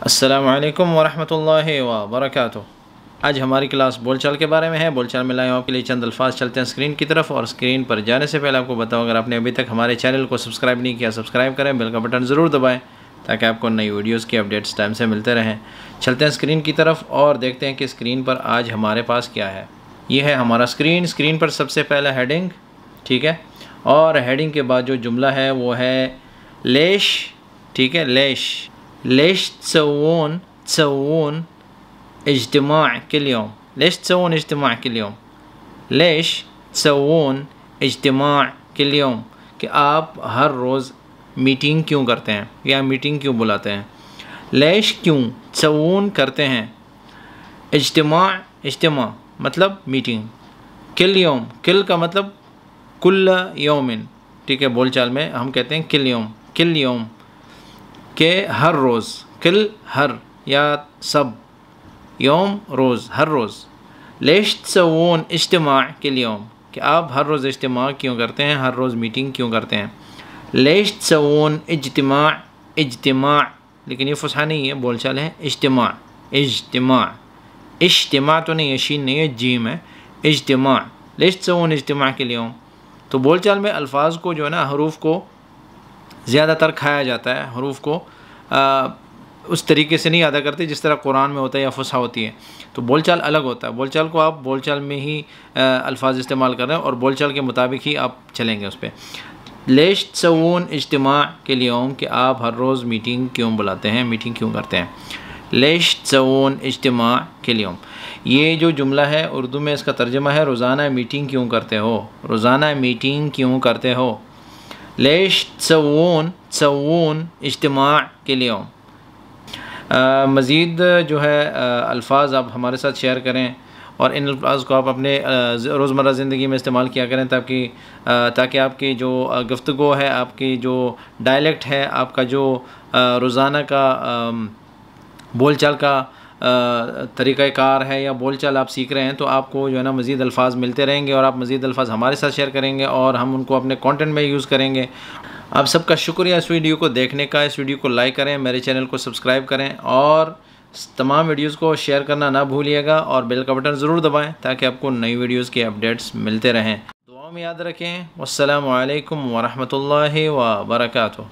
السلام علیکم ورحمۃ اللہ وبرکاتہ۔ آج ہماری کلاس بول چال کے بارے میں ہے۔ بول چال میں لائے ہوں آپ کے لیے چند الفاظ، چلتے ہیں اسکرین کی طرف، اور اسکرین پر جانے سے پہلے آپ کو بتاؤں، اگر آپ نے ابھی تک ہمارے چینل کو سبسکرائب نہیں کیا، سبسکرائب کریں، بیل کا بٹن ضرور دبائیں تاکہ آپ کو نئی ویڈیوز کی اپڈیٹس ٹائم سے ملتے رہیں۔ چلتے ہیں اسکرین کی طرف اور دیکھتے ہیں کہ اسکرین پر آج ہمارے پاس کیا ہے۔ یہ ہے ہمارا اسکرین۔ اسکرین پر سب سے پہلا ہیڈنگ، ٹھیک ہے، اور ہیڈنگ کے بعد جو جملہ ہے وہ ہے لیش، ٹھیک ہے، لیش تسوون اجتماع كل يوم، ليش تسوون اجتماع كل يوم، ليش تسوون اجتماع كل يوم، کہ آپ ہر روز میٹنگ کیوں کرتے ہیں یا میٹنگ کیوں بلاتے ہیں۔ لیش کیوں، تسوون کرتے ہیں، اجتماع مطلب میٹنگ، کل یوم، کل کا مطلب کل یومن، ٹھیک ہے، بول چال میں ہم کہتے ہیں کل یوم کہ ہر روز، کل ہر یا سب، یوم روز، ہر روز۔ لیش تسوون اجتماع کل یوم، کہ آپ ہر روز اجتماع کیوں کرتے ہیں، ہر روز میٹنگ کیوں کرتے ہیں۔ لیش تسوون اجتماع، لیکن یہ فصحیٰ نہیں ہے، بول چال ہے اجتماع، اجتماع تو نہیں ہے، شین نہیں ہے، جیم ہے، اجتماع۔ لیش تسوون اجتماع کل یوم، تو بول چال میں الفاظ کو جو ہے نا، حروف کو زیادہ تر کھایا جاتا ہے، حروف کو اس طریقے سے نہیں ادا کرتے جس طرح قرآن میں ہوتا ہے یا فصحیٰ ہوتی ہے، تو بول چال الگ ہوتا ہے۔ بول چال کو آپ بول چال میں ہی الفاظ استعمال کر رہے ہیں اور بول چال کے مطابق ہی آپ چلیں گے اس پہ۔ لیش تسوون اجتماع کل یوم، کہ آپ ہر روز میٹنگ کیوں بلاتے ہیں، میٹنگ کیوں کرتے ہیں۔ لیش تسوون اجتماع کل یوم، یہ جو جملہ ہے اردو میں اس کا ترجمہ ہے روزانہ میٹنگ کیوں کرتے ہو، روزانہ میٹنگ کیوں کرتے ہو۔ لیش تسوون اجتماع کل یوم۔ مزید جو ہے الفاظ آپ ہمارے ساتھ شیئر کریں اور ان الفاظ کو آپ اپنے روزمرہ زندگی میں استعمال کیا کریں تاکہ آپ کی جو گفتگو ہے، آپ کی جو ڈائلیکٹ ہے، آپ کا جو روزانہ کا بول چال کا طریقہ کار ہے یا بول چال آپ سیکھ رہے ہیں، تو آپ کو جو ہے نا مزید الفاظ ملتے رہیں گے اور آپ مزید الفاظ ہمارے ساتھ شیئر کریں گے اور ہم ان کو اپنے کانٹینٹ میں یوز کریں گے۔ آپ سب کا شکریہ اس ویڈیو کو دیکھنے کا۔ اس ویڈیو کو لائک کریں، میرے چینل کو سبسکرائب کریں اور تمام ویڈیوز کو شیئر کرنا نہ بھولیے گا، اور بیل کا بٹن ضرور دبائیں تاکہ آپ کو نئی ویڈیوز کے اپڈیٹس ملتے رہیں۔ دعاؤں میں یاد رکھیں۔ والسلام علیکم ورحمۃ اللہ وبرکاتہ۔